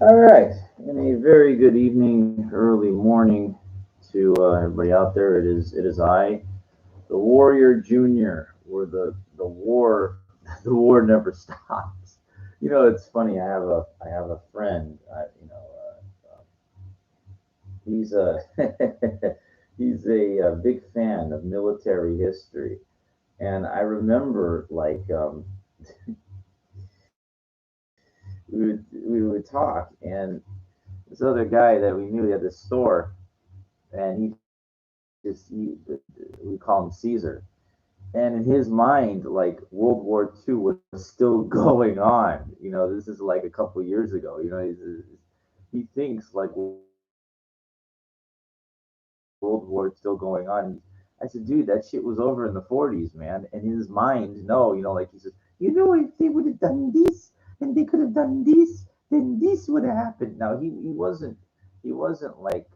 All right, and a very good evening, early morning to everybody out there. It is I, the Warrior Junior. Where the war the war never stops. You know, it's funny. I have a friend. He's a he's a big fan of military history, and I remember we would talk, and this other guy that we knew, he had this store, and we call him Caesar. And in his mind, like World War II was still going on. You know, this is like a couple years ago. You know, he thinks like World War is still going on. I said, dude, that shit was over in the 40s, man. And in his mind, no, like he says, if they would have done this and they could have done this, then this would have happened. Now he wasn't like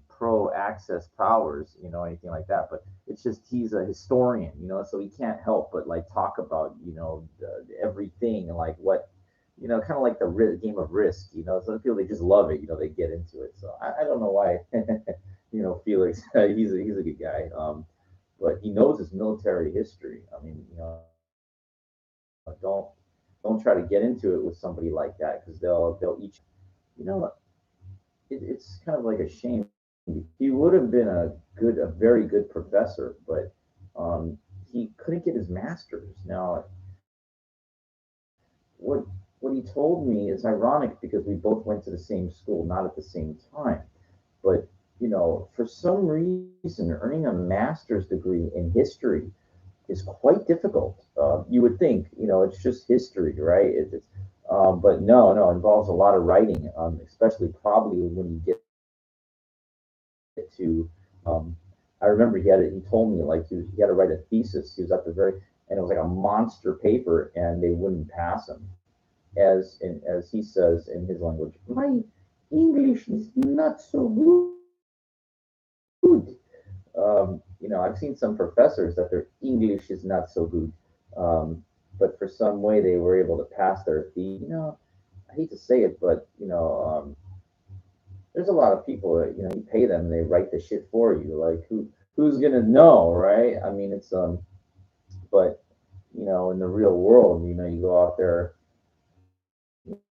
pro access powers, anything like that. But it's just he's a historian, so he can't help but like talk about, everything and like what, kind of like the game of Risk. Some people they just love it, they get into it. So I don't know why, Felix, he's a good guy, but he knows his military history. I mean, don't try to get into it with somebody like that because they'll eat you. It's kind of like a shame. He would have been a very good professor, but he couldn't get his master's. Now, what what he told me is ironic because we both went to the same school, not at the same time. But for some reason, earning a master's degree in history is quite difficult. You would think, it's just history, right? But no, it involves a lot of writing, especially probably when you get to. I remember he told me like he had to write a thesis. He was at the very, and it was like a monster paper, and they wouldn't pass him. As he says in his language, my English is not so good. I've seen some professors that their English is not so good, um, but for some way they were able to pass their I hate to say it, but there's a lot of people that you pay them, they write the shit for you. Like who's gonna know, right? I mean, but in the real world, you go out there,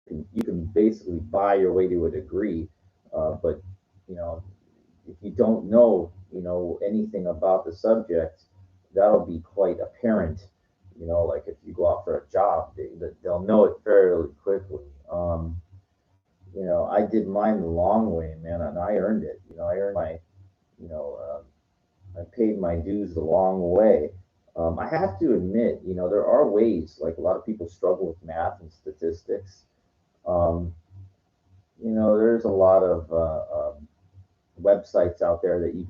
you can basically buy your way to a degree, but you know if you don't know anything about the subject, that'll be quite apparent. Like if you go out for a job, they'll know it fairly quickly. I did mine the long way, man, and I earned it. I earned my, you know, I paid my dues the long way. I have to admit, there are ways. Like a lot of people struggle with math and statistics. Um, there's a lot of websites out there that you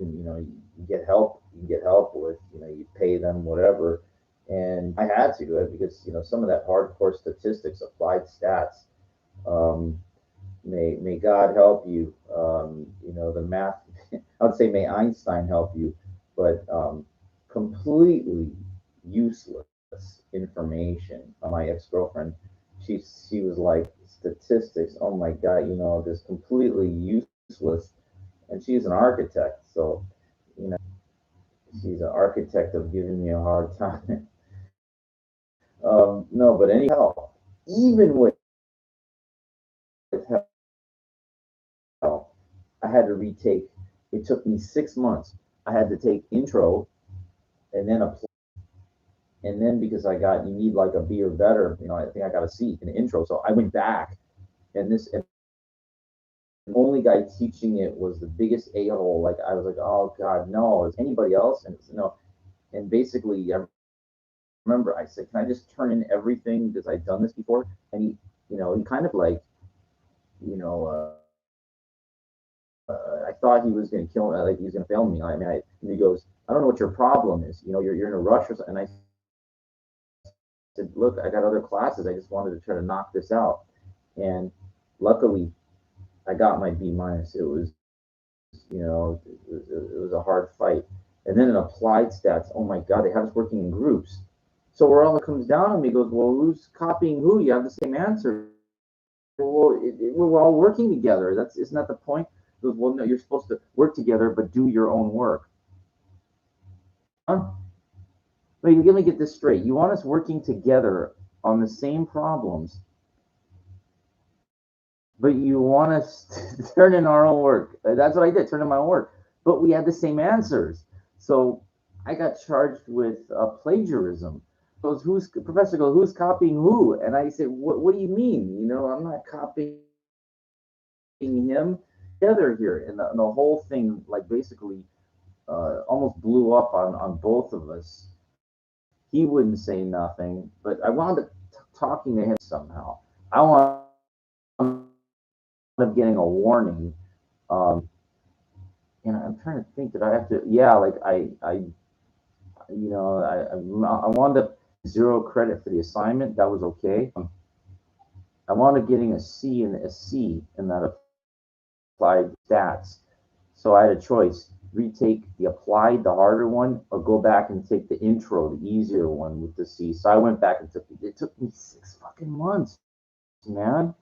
get help. You can get help with. You pay them whatever. And I had to because some of that hardcore statistics, applied stats. Um, may God help you. The math. I would say may Einstein help you, but completely useless information. My ex girlfriend, she was like statistics. Oh my God, just completely useless. And she's an architect, so you know she's an architect of giving me a hard time. No, but anyhow, even with help, I had to retake. It took me 6 months. I had to take intro and then apply, and then because you need like a B or better. I think I got a C in the intro, so I went back, and the only guy teaching it was the biggest a-hole. Like I was like, oh God, no, is anybody else? And it's no, and basically I remember I said, can I just turn in everything because I've done this before? And he kind of like, you know, I thought he was going to kill me, like he was going to fail me. And he goes, I don't know what your problem is. You're in a rush or something. And I said, look, I got other classes. I just wanted to try to knock this out. And luckily, I got my B minus. It was a hard fight. And then in applied stats, oh my God, they have us working in groups. So where all it comes down to me goes, well, who's copying who? You have the same answer, but well, we're all working together. Isn't that the point? He goes, well, no, you're supposed to work together, but do your own work. Huh? Wait, let me get this straight. You want us working together on the same problems, but you want us to turn in our own work. That's what I did, turn in my own work. But we had the same answers. So I got charged with plagiarism. Goes, Professor goes, who's copying who? And I said, what do you mean? I'm not copying him. Together here, and the whole thing, like, basically almost blew up on both of us. He wouldn't say nothing, but I wound up talking to him somehow. I wound up getting a warning. And I'm trying to think that I have to, yeah, like I wound up zero credit for the assignment. That was okay. I wound up getting a C and a C in that applied stats. So I had a choice: retake the applied, the harder one, or go back and take the intro, the easier one with the C. So I went back and took it. It took me 6 fucking months, man.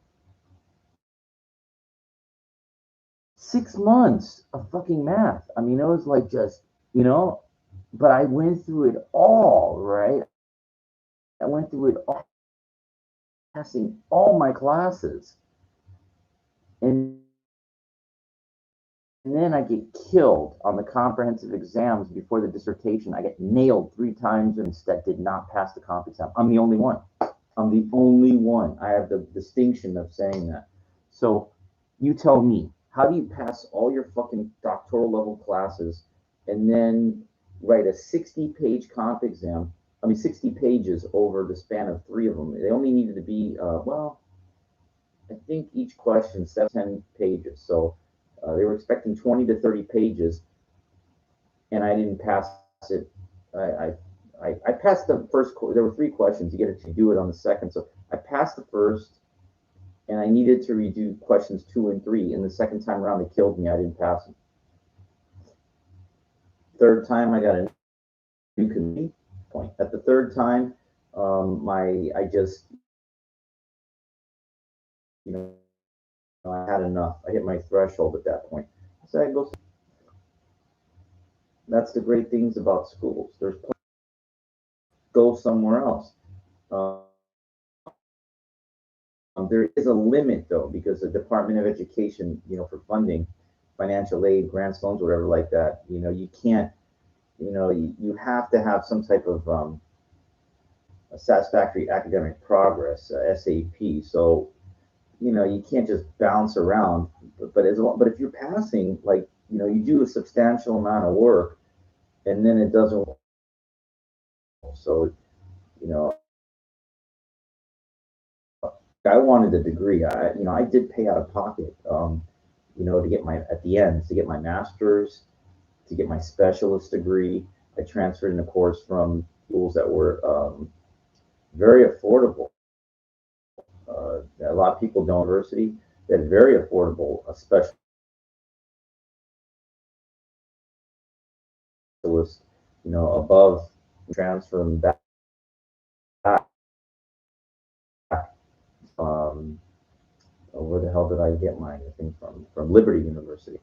6 months of fucking math. I mean, it was like just, you know, but I went through it all, right? I went through it all, passing all my classes. And then I get killed on the comprehensive exams before the dissertation. I get nailed 3 times and instead did not pass the comp exam. I'm the only one. I'm the only one. I have the distinction of saying that. So you tell me, how do you pass all your fucking doctoral level classes and then write a 60-page comp exam? I mean, 60 pages over the span of 3 of them. They only needed to be, I think each question, 10 pages. So they were expecting 20 to 30 pages, and I didn't pass it. I passed the first. There were 3 questions. You get to do it on the second. So I passed the first, and I needed to redo questions 2 and 3. And the second time around, they killed me. I didn't pass them. Third time, I got a new committee point. At the third time, I just, I had enough. I hit my threshold at that point. So I go. That's the great things about schools. There's go somewhere else. There is a limit though, because the Department of Education, for funding, financial aid, grants, loans, whatever like that, you can't, you have to have some type of a satisfactory academic progress, SAP. So, you can't just bounce around. But if you're passing, like, you do a substantial amount of work, and then it doesn't. So, you know, I wanted a degree. I did pay out of pocket, to get my master's, to get my specialist degree. I transferred in a course from schools that were very affordable. A lot of people don't university that very affordable, especially was, above transferring back. Um, where the hell did I get mine? I think from Liberty University.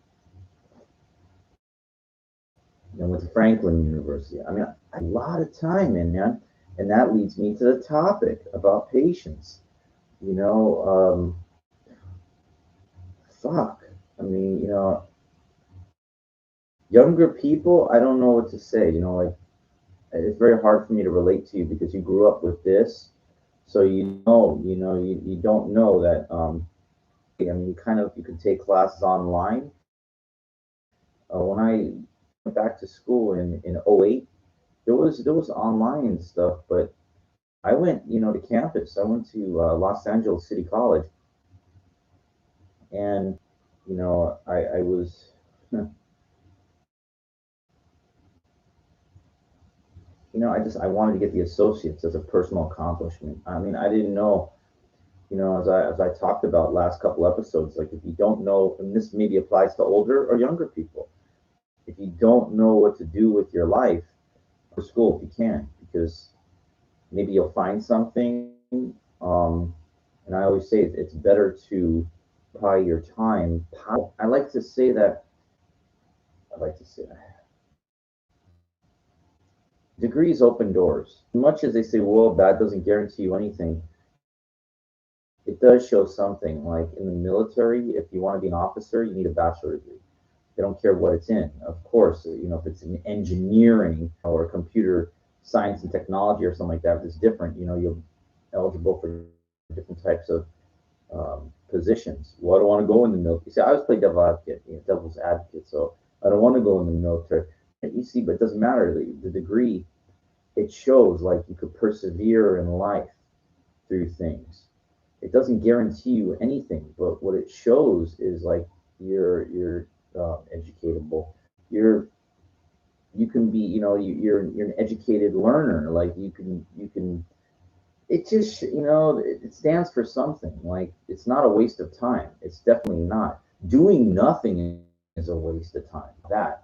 And went to Franklin University. I mean, a lot of time in, man. And that leads me to the topic about patience. You know, fuck. I mean, younger people, I don't know what to say. Like, it's very hard for me to relate to you because you grew up with this. So you don't know that. I mean, you could take classes online. When I went back to school in '08, there was online stuff, but I went, to campus. I went to Los Angeles City College, and I was, I wanted to get the associates as a personal accomplishment. I mean, I didn't know, as I talked about last couple episodes, like, if you don't know, and this maybe applies to older or younger people, if you don't know what to do with your life for school, if you can, because maybe you'll find something. And I always say it's better to apply your time. I like to say that. I like to say that degrees open doors. Much as they say, well, that doesn't guarantee you anything, it does show something. Like in the military, if you want to be an officer, you need a bachelor degree. They don't care what it's in. Of course, if it's in engineering or computer science and technology or something like that, it's different. You're eligible for different types of positions. Well, I don't want to go in the military. See, I always play devil's advocate. So I don't want to go in the military. You see, but it doesn't matter. The degree, it shows like you could persevere in life through things. It doesn't guarantee you anything, but what it shows is like you're educatable. You're you can be you're an educated learner. Like you can. It just it stands for something. Like it's not a waste of time. It's definitely not. Doing nothing is a waste of time. That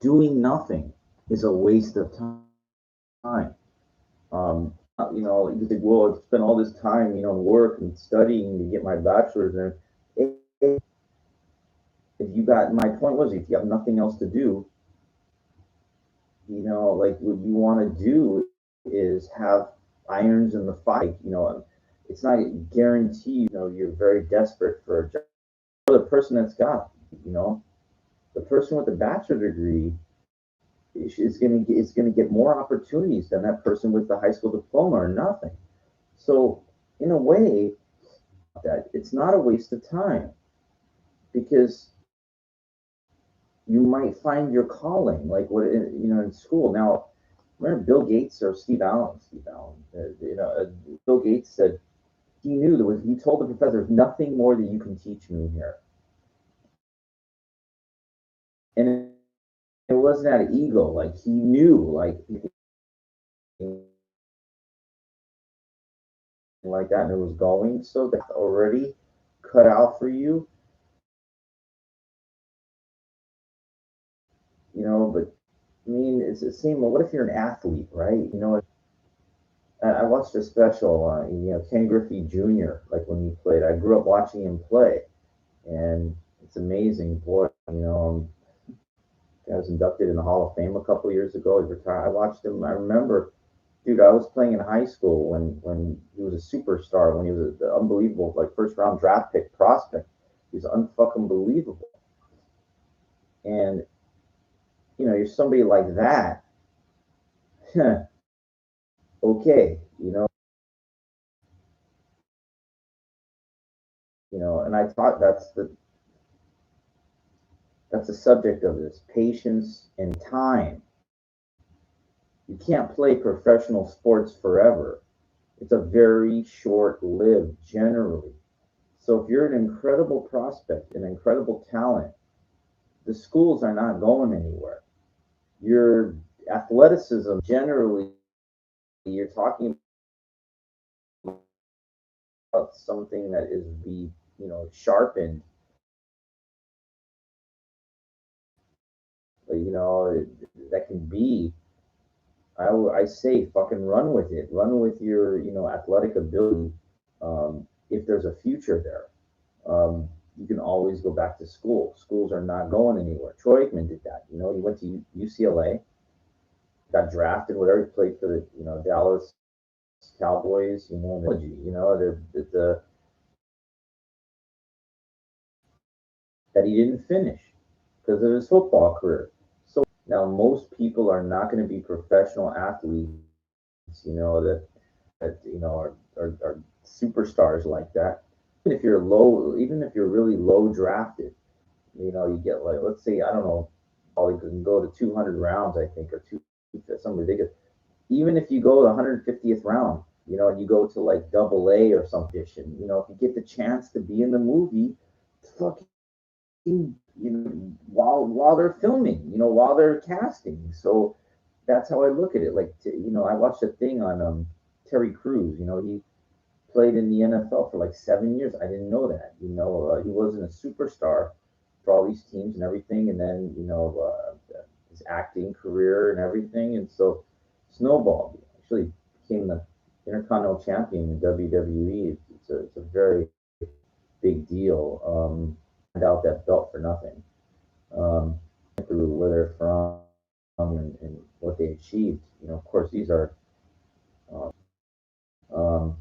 doing nothing is a waste of time. You think, well, I spent all this time, work and studying to get my bachelor's, and if you got my point was if you have nothing else to do, like what you want to do is have irons in the fire. It's not guaranteed. You're very desperate for a job. The person that's got, you know, the person with the bachelor degree is gonna get more opportunities than that person with the high school diploma or nothing. So in a way, that it's not a waste of time because you might find your calling, like what in school. Now, remember Bill Gates or Steve Allen? Steve Allen, Bill Gates said he knew there was. He told the professor, "There's nothing more that you can teach me here," and it wasn't out of ego. Like he knew, like that, and it was going. So that's already cut out for you, But I mean, it's the same. What if you're an athlete, right? I watched a special, Ken Griffey Jr. Like when he played. I grew up watching him play, and it's amazing. Boy, I was inducted in the Hall of Fame a couple of years ago. He retired. I watched him. I remember, dude. I was playing in high school when he was a superstar. When he was an unbelievable, like first round draft pick prospect. He was unfucking believable. And you're somebody like that. Okay, and I thought that's the subject of this patience and time. You can't play professional sports forever. It's a very short lived generally. So if you're an incredible prospect, an incredible talent, the schools are not going anywhere. Your athleticism generally, you're talking about something that is sharpened. That can be. I say fucking run with it. Run with your athletic ability. If there's a future there, you can always go back to school. Schools are not going anywhere. Troy Aikman did that. He went to UCLA, got drafted, whatever. He played for the Dallas Cowboys. That he didn't finish because of his football career. So now most people are not going to be professional athletes. That are superstars like that. Even if you're really low drafted, you get like, let's say, I don't know, probably can go to 200 rounds, I think, or some ridiculous. Even if you go to 150th round, and you go to like double A or something, if you get the chance to be in the movie, fucking, while they're filming, while they're casting. So that's how I look at it. Like, I watched a thing on Terry Crews. He played in the NFL for like 7 years. I didn't know that. He wasn't a superstar for all these teams and everything, and then his acting career and everything, and so snowballed. He actually became the Intercontinental Champion in WWE. It's a very big deal. Find out that belt for nothing. Um, through where they're from and what they achieved. Of course, these are, uh, um,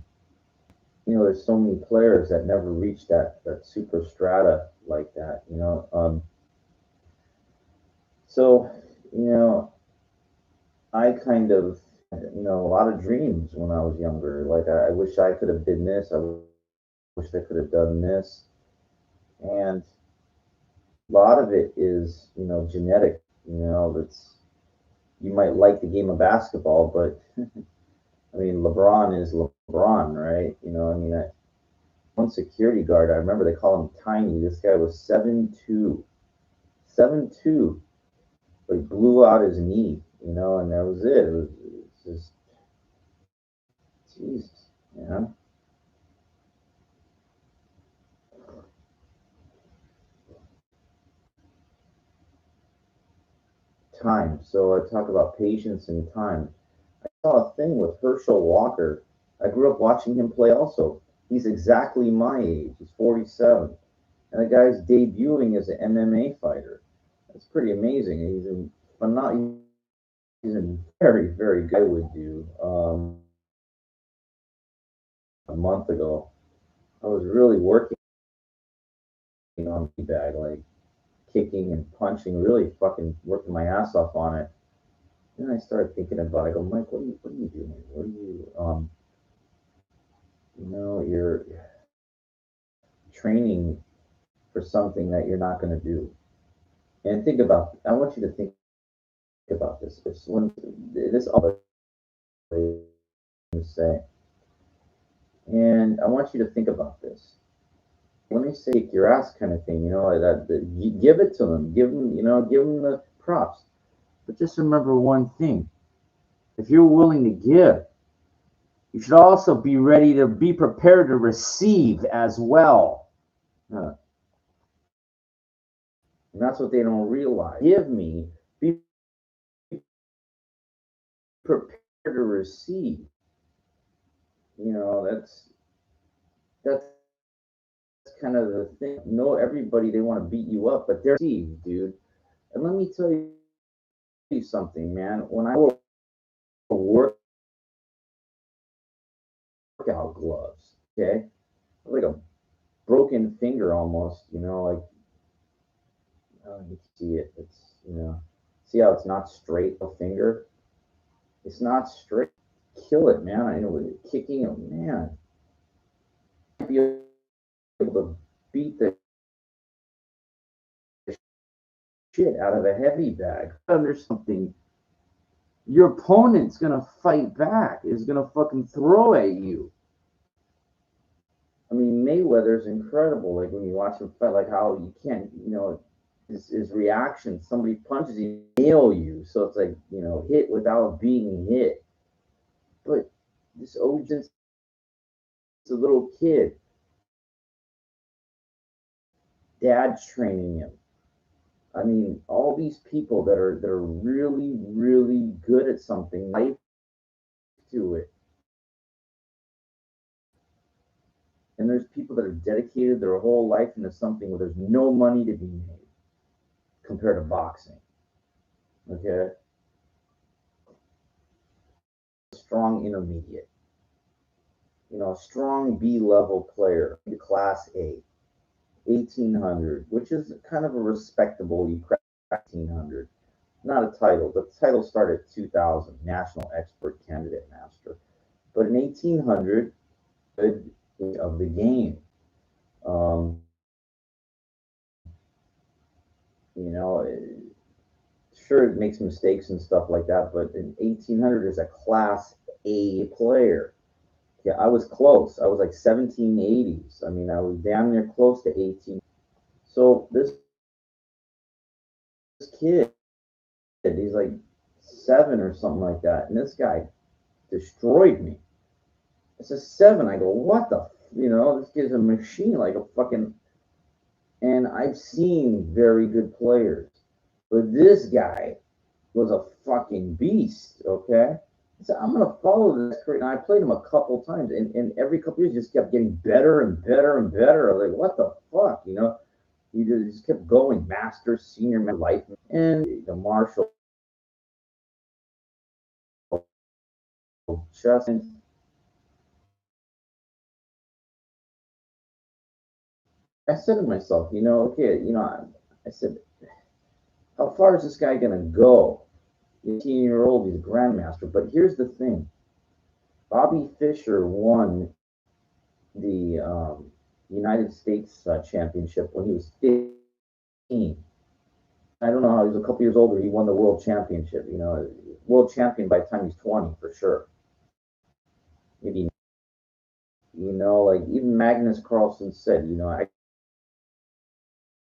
there's so many players that never reached that super strata like that. So, you know, I kind of, a lot of dreams when I was younger. Like, I wish I could have done this. I wish I could have done this. And a lot of it is, genetic. That's you might like the game of basketball, but I mean, LeBron is LeBron, right? That one security guard, I remember they call him Tiny. This guy was 7'2", 7'2", but he blew out his knee, and that was it. It was just Jesus, man. Time. So I talk about patience and time. I saw a thing with Herschel Walker. I grew up watching him play also. He's exactly my age. He's 47. And the guy's debuting as an MMA fighter. That's pretty amazing. He's a very, very good. I would do a month ago. I was really working on the bag, like kicking and punching, really fucking working my ass off on it. Then I started thinking about it. I go, Mike, what are you doing? What are you, you're training for something that you're not going to do. And I want you to think about this. It's when this all say, and I want you to think about this. When they say kick your ass kind of thing, you give it to them, give them the props. But just remember one thing: if you're willing to give, you should also be ready to be prepared to receive as well. And that's what they don't realize. Give me, be prepared to receive. That's kind of the thing. No, everybody they want to beat you up, but they're received, dude. And let me tell you something, man. When I wore workout gloves, okay, like a broken finger almost, like you can see it. See how it's not straight a finger? It's not straight. Kill it, man. I know kicking it, man. Be able to beat the shit out of a heavy bag. Under something, your opponent's gonna fight back. Is gonna fucking throw at you. I mean, Mayweather's incredible. Like when you watch him fight, like how you can't, his reaction. Somebody punches, he nail you. So it's like hit without being hit. But this Ojin's a little kid. Dad's training him. I mean, all these people that are really, really good at something, life to it. And there's people that are dedicated their whole life into something where there's no money to be made compared to boxing. Okay? Strong intermediate. A strong B level player, class A, 1800, which is kind of a respectable, you crack 1800. Not a title. The title started at 2000, National Expert Candidate Master. But in 1800, of the game. Um, you know, sure, it makes mistakes and stuff like that, but in 1800 is a class A player. Yeah, I was close. I was like 1780s. I mean, I was damn near close to 18. So this kid, he's like 7 or something like that, and this guy destroyed me. It's a 7. I go, what the? This kid's a machine, like a fucking. And I've seen very good players, but this guy was a fucking beast. Okay, So I'm gonna follow this career. And I played him a couple times, and every couple years just kept getting better and better and better. I was like, what the fuck, you know? He just kept going, master, senior, life, and the Marshall just. I said to myself, okay, I said, how far is this guy gonna go? 18-year-old, he's a grandmaster. But here's the thing: Bobby Fischer won the United States championship when he was 15. I don't know how he was a couple years older. He won the world championship. World champion by the time he's 20 for sure. Maybe like even Magnus Carlsen said, I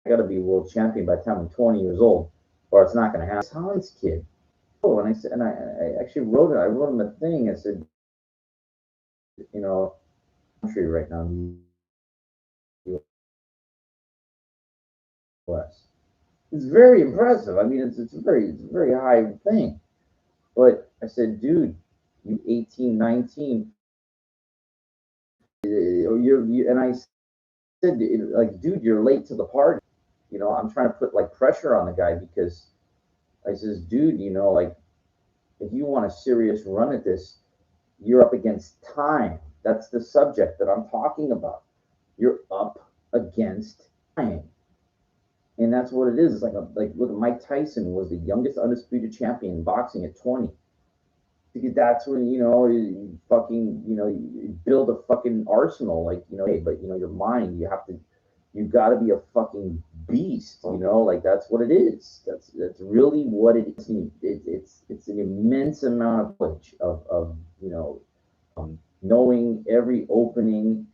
got to be world champion by the time I'm 20 years old, or it's not going to happen. Hans kid. Oh, and I said, and I actually wrote it. I wrote him a thing. I said, country right now in the U.S. It's very impressive. I mean, it's a very high thing. But I said, dude, you 18, 19, or and I said, like, dude, you're late to the party. I'm trying to put like pressure on the guy because I says, dude, like, if you want a serious run at this, you're up against time. That's the subject that I'm talking about. You're up against time. And that's what it is. It's like look, Mike Tyson was the youngest undisputed champion in boxing at 20. Because that's when you fucking you build a fucking arsenal, like hey, but your mind, you got to be a fucking beast, like that's what it is. That's really what it is. It's an immense amount of knowledge of knowing every opening,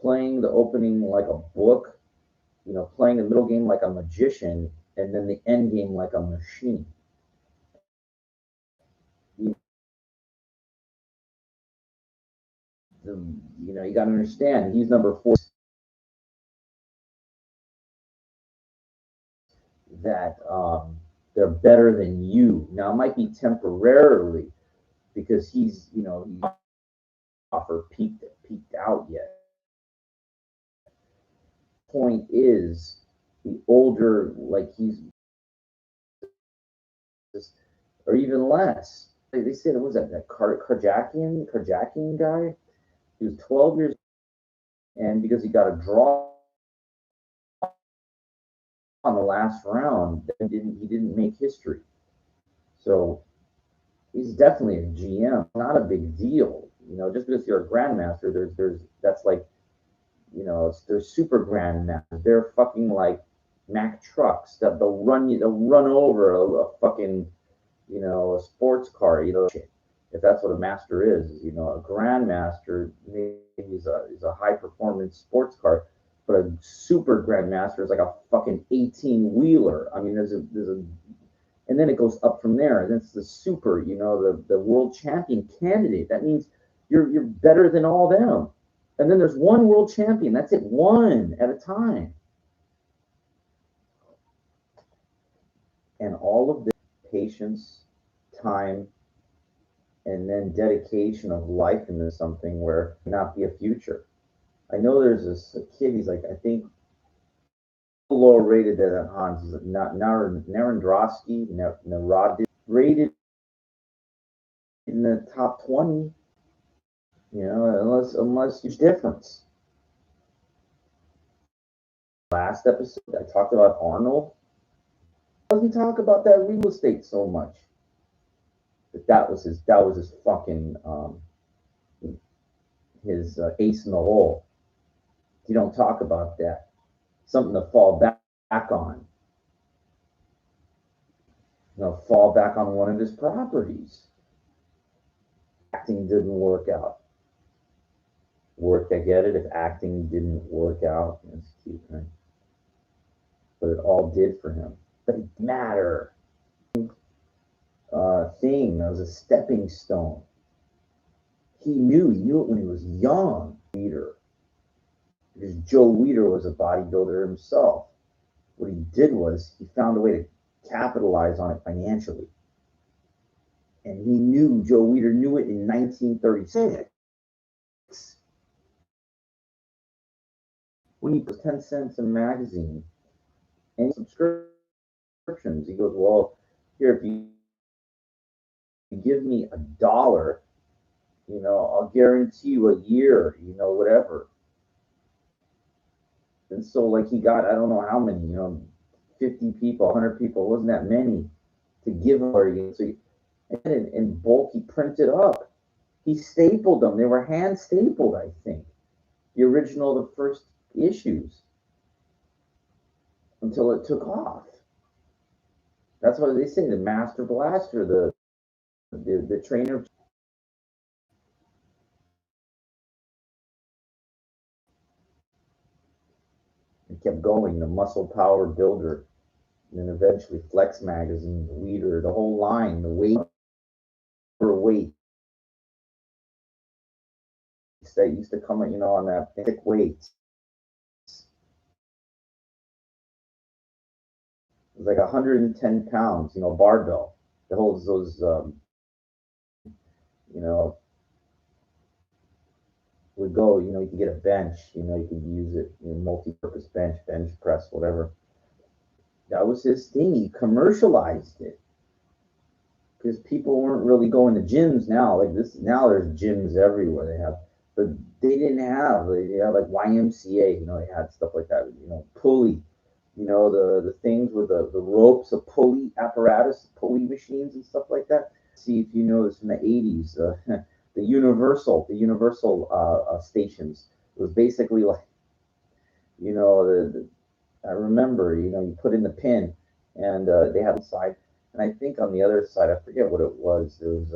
playing the opening like a book, playing the middle game like a magician, and then the end game like a machine. You, you got to understand he's number 4. That they're better than you. Now it might be temporarily because he's offer peaked out yet. Point is, the older, like he's just, or even less. They said it was that Karjakian guy. He was 12 years, and because he got a draw on the last round, he didn't make history. So he's definitely a GM. Not a big deal, just because you're a grandmaster. There's that's like they're super grandmasters. They're fucking like Mack trucks that they'll run over a fucking a sports car. If that's what a master is, a grandmaster maybe is a high performance sports car, but a super grandmaster is like a fucking 18-wheeler. I mean, there's a and then it goes up from there. And it's the super, the world champion candidate. That means you're better than all them. And then there's one world champion. That's it, one at a time. And all of this patience, time, and then dedication of life into something where not be a future. I know there's this kid. He's like, I think lower rated than Hans. He's like Narendrowski, Narad rated in the top 20. Unless there's difference. Last episode, I talked about Arnold. Doesn't talk about that real estate so much. But that was his fucking his ace in the hole. You don't talk about that. Something to fall back on. Fall back on one of his properties. Acting didn't work out. I get it. If acting didn't work out, that's cute, right? But it all did for him. But it didn't matter. Thing that was a stepping stone. He knew it when he was young. Weider, because Joe Weider was a bodybuilder himself. What he did was he found a way to capitalize on it financially. And he knew, Joe Weider knew it in 1936. When he put 10 cents a magazine and subscriptions, he goes, well, here, if you give me $1, I'll guarantee you a year, whatever. And so, like, he got, I don't know how many, 50 people, 100 people, it wasn't that many to give him. So in bulk, he printed up. He stapled them. They were hand stapled, I think. The first issues, until it took off. That's why they say the Master Blaster, the trainer. It kept going, the Muscle Power Builder, and then eventually Flex Magazine, the Weider, the whole line, the weight that used to come, on that thick weight. It was like 110 pounds, barbell that holds those, you know, would go, you could get a bench, you could use it, multi-purpose bench press, whatever. That was his thing. He commercialized it because people weren't really going to gyms now. Like this, now there's gyms everywhere. They have, but they didn't have. They had like YMCA. They had stuff like that. Pulley. The things with the ropes, a pulley apparatus, pulley machines, and stuff like that. See if you know this in the '80s. The Universal stations. It was basically like, the I remember, you put in the pin, and they had one side, and I think on the other side, I forget what it was. There was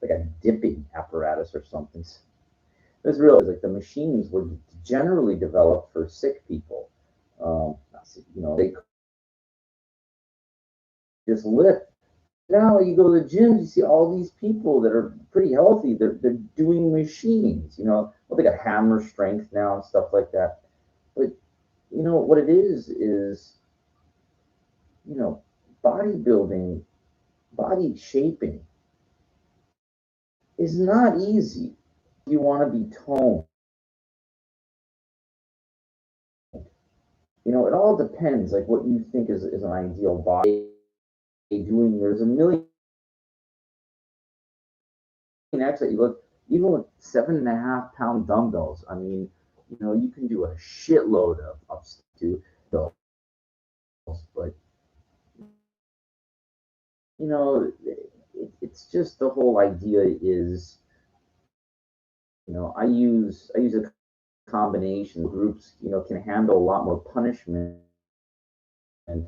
like a dipping apparatus or something. It was real. Like the machines were generally developed for sick people. They just lift. Now you go to the gyms, you see all these people that are pretty healthy. They're doing machines. Well, they got hammer strength now and stuff like that. But what it is you know bodybuilding, body shaping is not easy. You want to be toned. It all depends, like what you think is an ideal body. There's a million X that you look, even with 7.5 pound dumbbells. I mean, you can do a shitload of to those, but it's just the whole idea is, I use a combination. Groups, can handle a lot more punishment than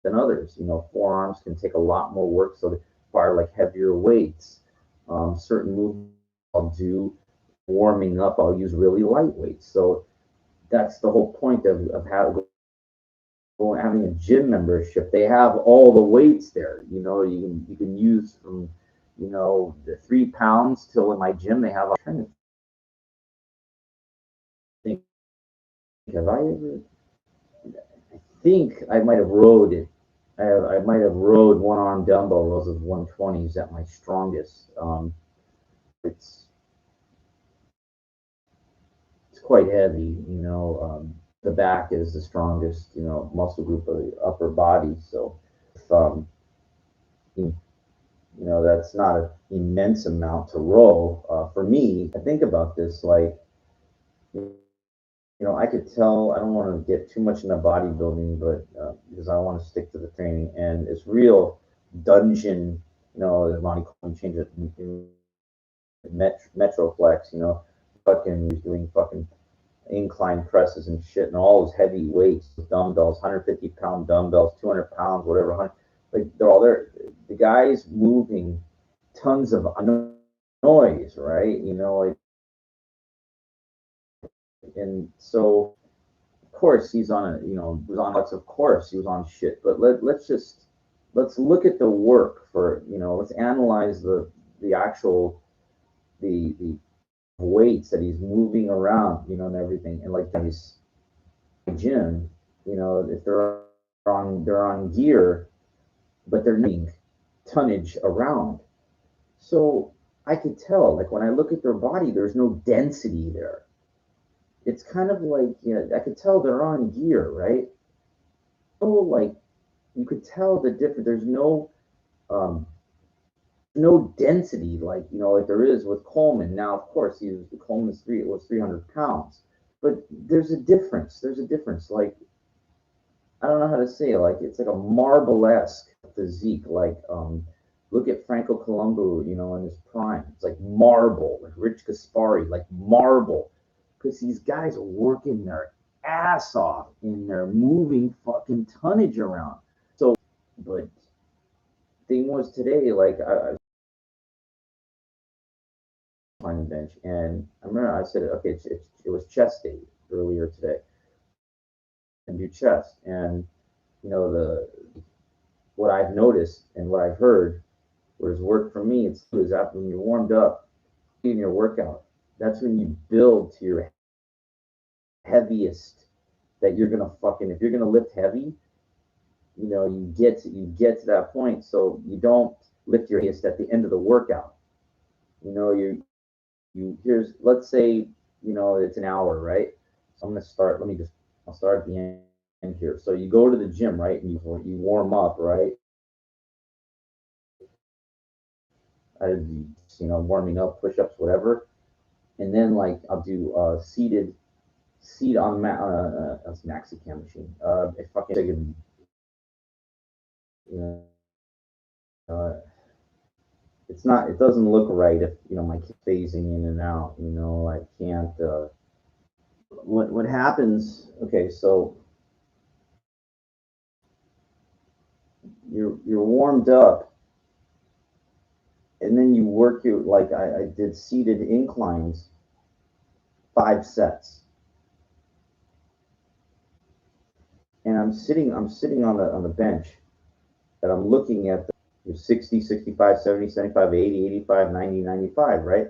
others. Forearms can take a lot more work, so they require like heavier weights. Certain movements I'll do warming up, I'll use really light weights. So that's the whole point of having a gym membership. They have all the weights there. You can use from the 3 pounds till in my gym they have. I'm trying to think, have I ever? I think I might have rode it. I might have rode one arm dumbbell rows of 120s at my strongest. It's it's quite heavy. The back is the strongest, muscle group of the upper body. So, if, that's not an immense amount to row. For me, I think about this like, I could tell. I don't want to get too much into bodybuilding, but because I want to stick to the training, and it's real dungeon. As Monty Coleman changed it in Metroflex. Fucking he's doing fucking incline presses and shit, and all those heavy weights, dumbbells, 150-pound dumbbells, 200 pounds, whatever. Like they're all there. The guy's moving tons of noise, right? Like, and so of course he's on a, was on lots. Of course he was on shit, but let's look at the work for, let's analyze the actual the weights that he's moving around, and everything, and like he's gym, if they're on gear, but they're moving tonnage around. So I could tell, like when I look at their body, there's no density there. It's kind of like, you know, I could tell they're on gear, right? So like you could tell the difference. There's um, no density like, you know, like there is with Coleman. Now, of course, Coleman's three, it was 300 pounds, but there's a difference. There's a difference. Like I don't know how to say it. Like it's like a marble-esque physique. Like look at Franco Columbu, you know, in his prime. It's like marble. Like Rich Gaspari, like marble, because these guys are working their ass off and they're moving fucking tonnage around. So, but thing was today, like I was on the bench, and I remember I said, okay, it was chest day earlier today, and do chest, and you know the what I've noticed and what I've heard was work for me. It's after when you're warmed up in your workout. That's when you build to your heaviest that you're gonna fucking if you're gonna lift heavy, you know, you get to that point so you don't lift your heaviest at the end of the workout. You know, you here's let's say, you know, it's an hour, right? So I'm gonna start, I'll start at the end here. So you go to the gym, right? And you warm up, right? You know, warming up, push-ups, whatever. And then like I'll do seat on a maxi cam machine. If fucking you know, uh, it's not. It doesn't look right if you know my kid phasing in and out. You know, I can't. What happens? Okay, so you're warmed up, and then you work your like I did seated inclines, 5 sets, and I'm sitting on the bench, and I'm looking at the 60, 65, 70, 75, 80, 85, 90, 95, right?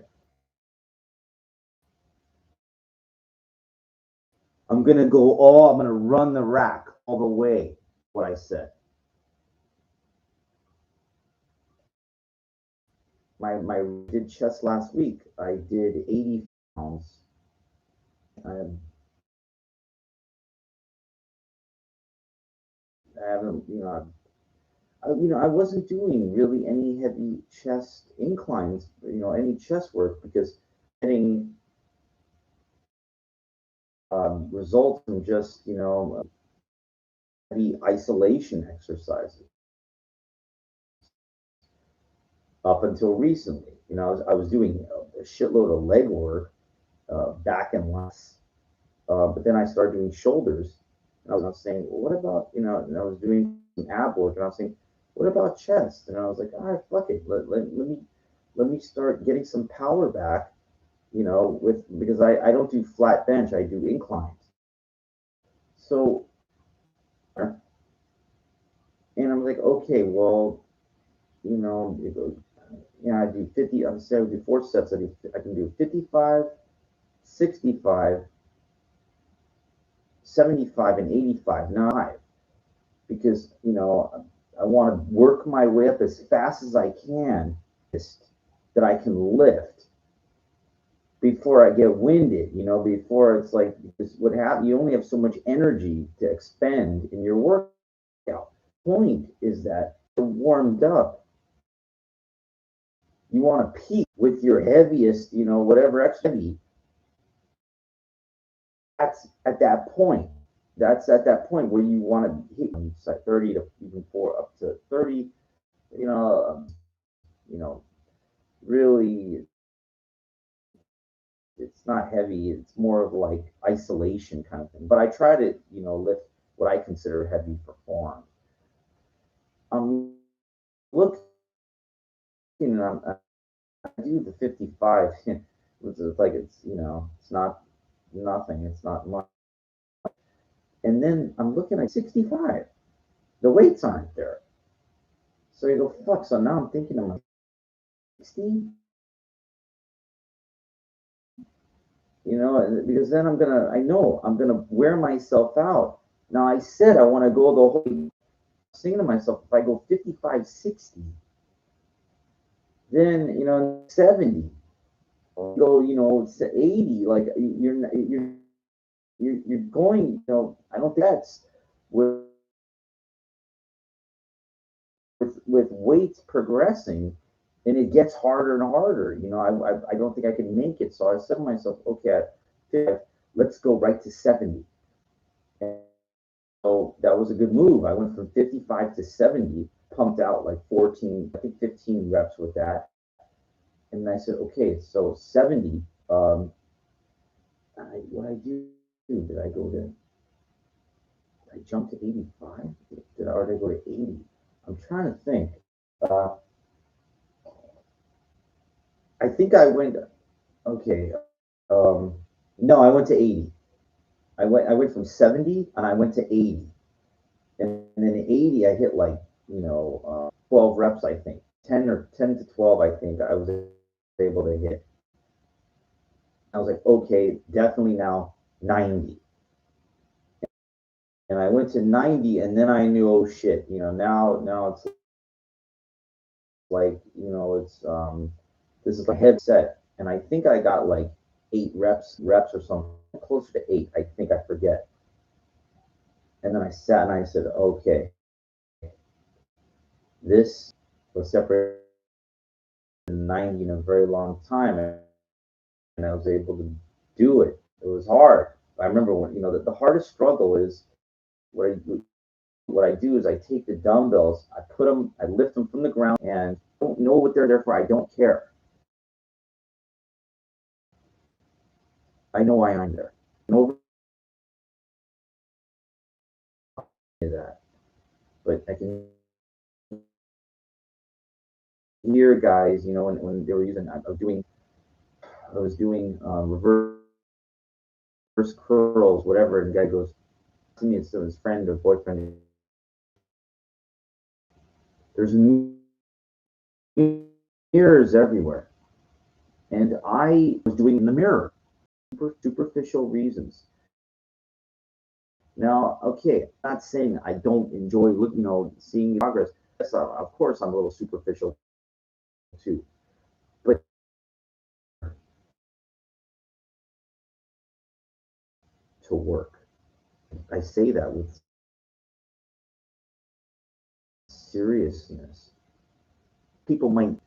I'm gonna run the rack all the way. What I said. My did chest last week. I did 80 pounds. I, I haven't, I wasn't doing really any heavy chest inclines, you know, any chest work because getting results from just, you know, heavy isolation exercises up until recently. You know, I was doing a shitload of leg work, back and lats. But then I started doing shoulders, and I was saying, well, what about, you know, and I was doing some ab work, and I was saying, what about chest? And I was like, all right, fuck it, let me start getting some power back, you know, with because I don't do flat bench, I do inclines. So, and I'm like, okay, well, you know, I do 50. I'm saying I would do 4 sets. I can do 55, 65, 75, and 85. Not because you know I want to work my way up as fast as I can that I can lift before I get winded. You know, before it's like what happen. You only have so much energy to expend in your workout. Point is that you're warmed up. You want to peak with your heaviest, you know, whatever extra heavy. That's at that point. That's at that point where you want to hit 30 to even 4 up to 30. You know, you know, really it's not heavy. It's more of like isolation kind of thing. But I try to, you know, lift what I consider heavy for form. I'm looking, I do the 55. It's like you know, it's not nothing. It's not much. And then I'm looking at 65. The weights aren't there. So you go, fuck. So now I'm thinking I'm like 60, you know, because then I know I'm gonna wear myself out. Now I said I want to go the whole saying to myself, if I go 55, 60, Then, 70, go, it's 80. Like you're going, I don't think that's with weights progressing, and it gets harder and harder. I don't think I can make it. So I said to myself, okay, at 55, let's go right to 70. And so that was a good move. I went from 55 to 70, pumped out like 14, I think 15 reps with that. And I said, okay, so 70. What I do? Did I go to? Did I jump to 85? Or did I go to 80? I'm trying to think. Uh, I think I went. Okay. Um, no, I went to 80. I went from 70 and I went to 80. And then 80 I hit like, 12 reps, I think. 10 to 12, I think I was able to hit. I was like, okay, definitely now 90. And I went to 90 and then I knew, oh shit, now it's like, it's this is a heavy set. And I think I got like 8 reps or something, closer to 8, I think, I forget. And then I sat and I said, okay, this was separated 90 in a very long time, and I was able to do it. It was hard. I remember when, the hardest struggle is what I do. What I do is I take the dumbbells, I lift them from the ground, and I don't know what they're there for. I don't care. I know why I'm there. And over that, but I can hear guys, when they were using, I was doing reverse curls, whatever, and the guy goes to me, it's his friend or boyfriend. There's mirrors everywhere, and I was doing in the mirror, superficial reasons. Now, okay, I'm not saying I don't enjoy seeing progress. Yes, of course, I'm a little superficial too, but to work. I say that with seriousness. People might,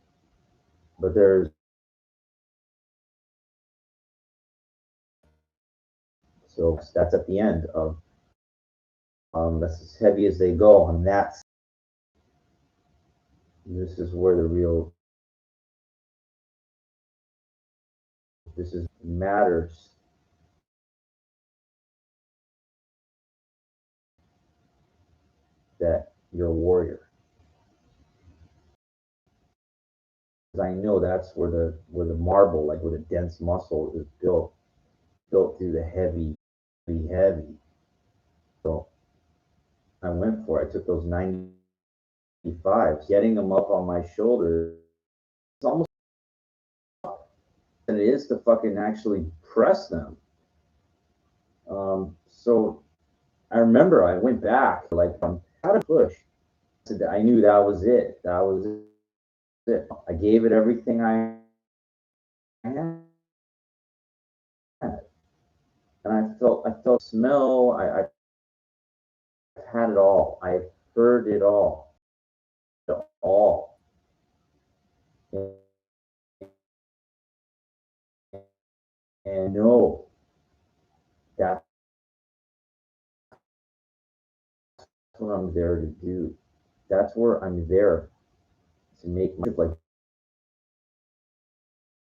but that's at the end of, that's as heavy as they go, and this is where this is matters, that you're a warrior. Because I know that's where the marble, like where the dense muscle is built through the heavy. So I went for it. I took those 95s, getting them up on my shoulders. It's almost than it is to fucking actually press them. So I remember I went back, like, how to push. I knew that was it. That was it. I gave it everything I had, and I felt smell. I've had it all. I've heard it all. All. And, and no, that's what I'm there to do. That's where I'm there to make like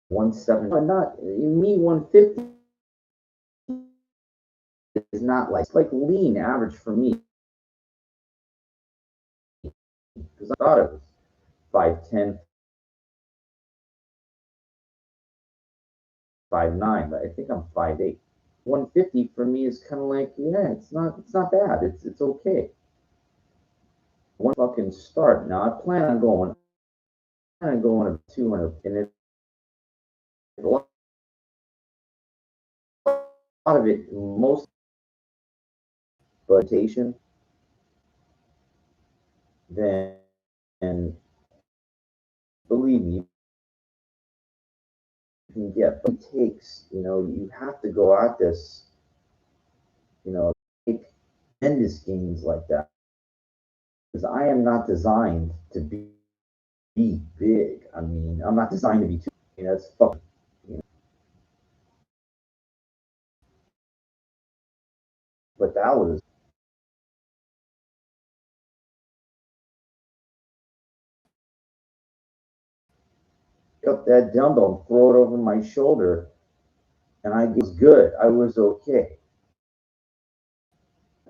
170. But not me 150 is not like, it's like lean average for me, because I thought it was 5'10", 5'9", but I think I'm 5'8". 150 for me is kind of like, yeah, it's not bad. It's okay. One fucking start. Now I plan on going to 200, and a lot of it, most meditation, then, and believe me, can get, but it takes, you have to go at this, take tremendous gains like that. Because I am not designed to be big. I mean, I'm not designed to be too, that's fucking, you know, but that was, pick up that dumbbell and throw it over my shoulder, and I was good. I was okay.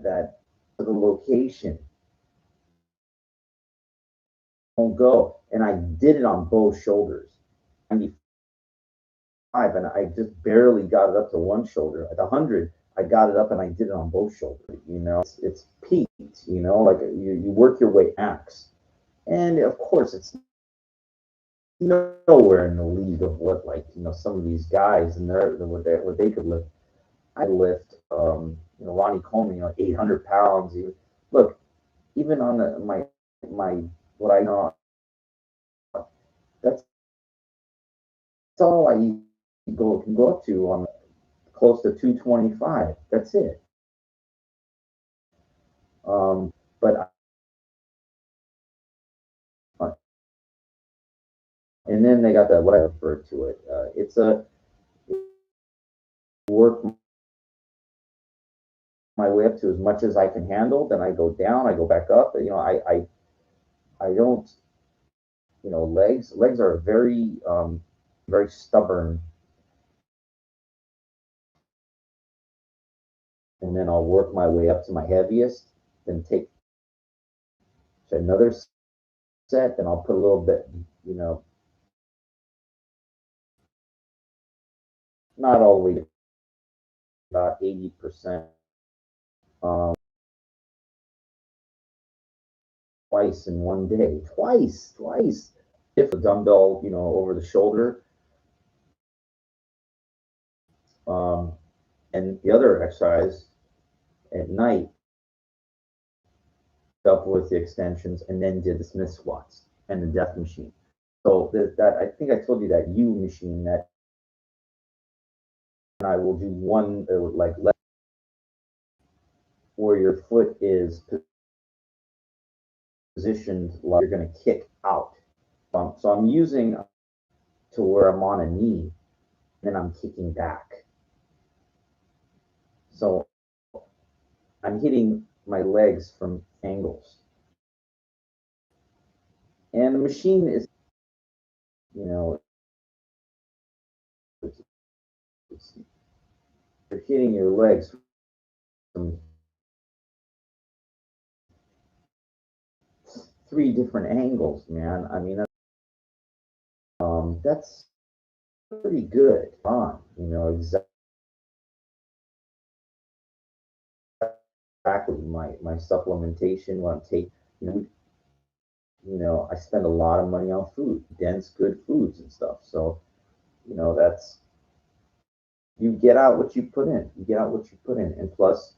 That the location won't go, and I did it on both shoulders. 95, and I just barely got it up to one shoulder. At 100, I got it up, and I did it on both shoulders. It's peaked. Like you work your way max, and of course, it's nowhere in the league of what, like, some of these guys and what they could lift. I lift, Ronnie Coleman, 800 pounds. Look, even on my what I know, that's all I can go up to on close to 225. That's it. But and then they got that, what I refer to it. It's a work my way up to as much as I can handle. Then I go down, I go back up. I don't. Legs are very stubborn. And then I'll work my way up to my heaviest, then take another set, then I'll put a little bit, not all the way, about 80%. Twice in one day, twice. If a dumbbell, over the shoulder, and the other exercise at night, up with the extensions, and then did the Smith squats and the death machine. So that I think I told you that U machine that I will do one like where your foot is positioned like you're going to kick out. So I'm using to where I'm on a knee, then I'm kicking back. So I'm hitting my legs from angles. And the machine is, you're hitting your legs from 3 different angles, man. I mean, that's pretty good. Exactly my supplementation when I'm taking, you know, I spend a lot of money on food, dense, good foods and stuff. So, that's, you get out what you put in. You get out what you put in. And plus,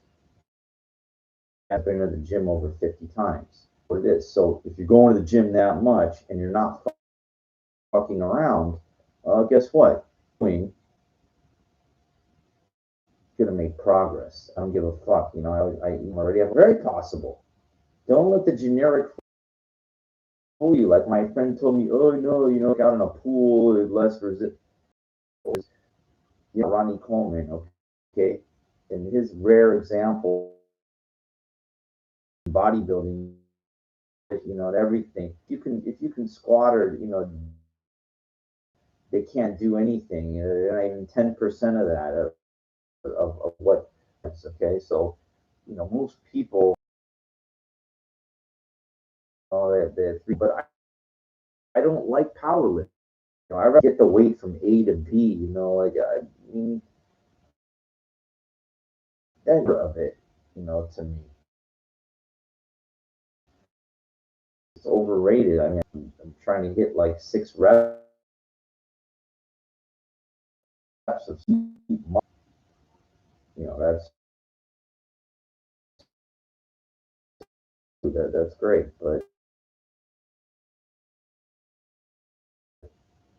I've been to the gym over 50 times. What it is. So if you're going to the gym that much and you're not fucking around, guess what? You're gonna make progress. I don't give a fuck. I already have very possible. Don't let the generic fool you. Like my friend told me, oh no, out in a pool, less resist. Ronnie Coleman, okay, and his rare example, bodybuilding, and everything. If you can squat or they can't do anything. Not even 10% of that of what. It's okay. So, most people, they're three, but I don't like powerlifting. I rather get the weight from A to B. Like I mean, that of it, to me, it's overrated. I mean, I'm trying to hit like 6 reps of, that's great, but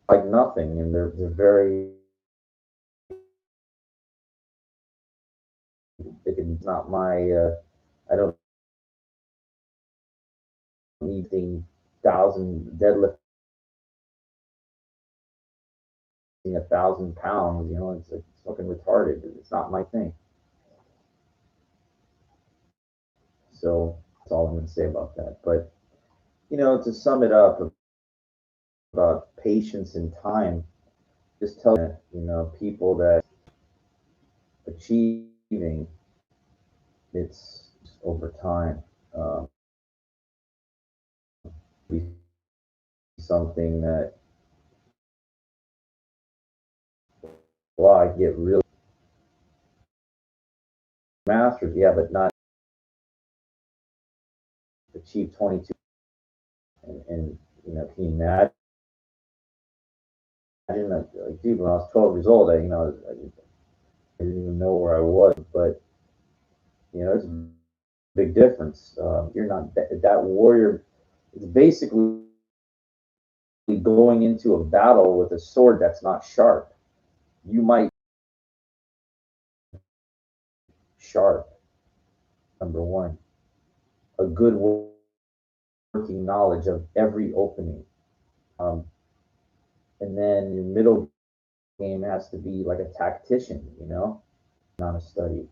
like nothing, and they're very They can not my. I don't need thousand deadlifting 1,000 pounds. It's like fucking retarded. It's not my thing. So that's all I'm going to say about that. But to sum it up about patience and time, just tell people that achieving it's over time. Be something that I get really masters, yeah, but not achieve 22. And can you imagine? Like, dude, when I was 12 years old, I didn't even know where I was, but it's a big difference. You're not that warrior. It's basically going into a battle with a sword that's not sharp. You might sharp. Number one, a good working knowledge of every opening, um, and then your middle game has to be like a tactician. Not a study.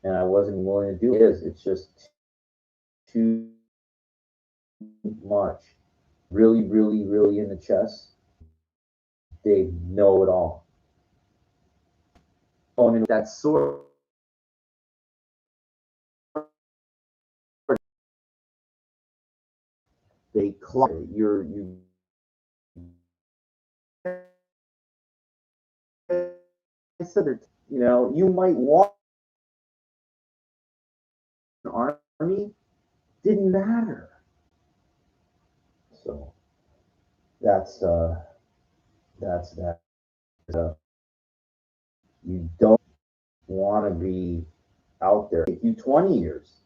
And I wasn't willing to do it. It's just too much. Really, really, really in the chess, they know it all. Oh, I mean, that sword, they claw you said it, you might want an army, didn't matter. So that's that. Uh, you don't want to be out there. It take you 20 years.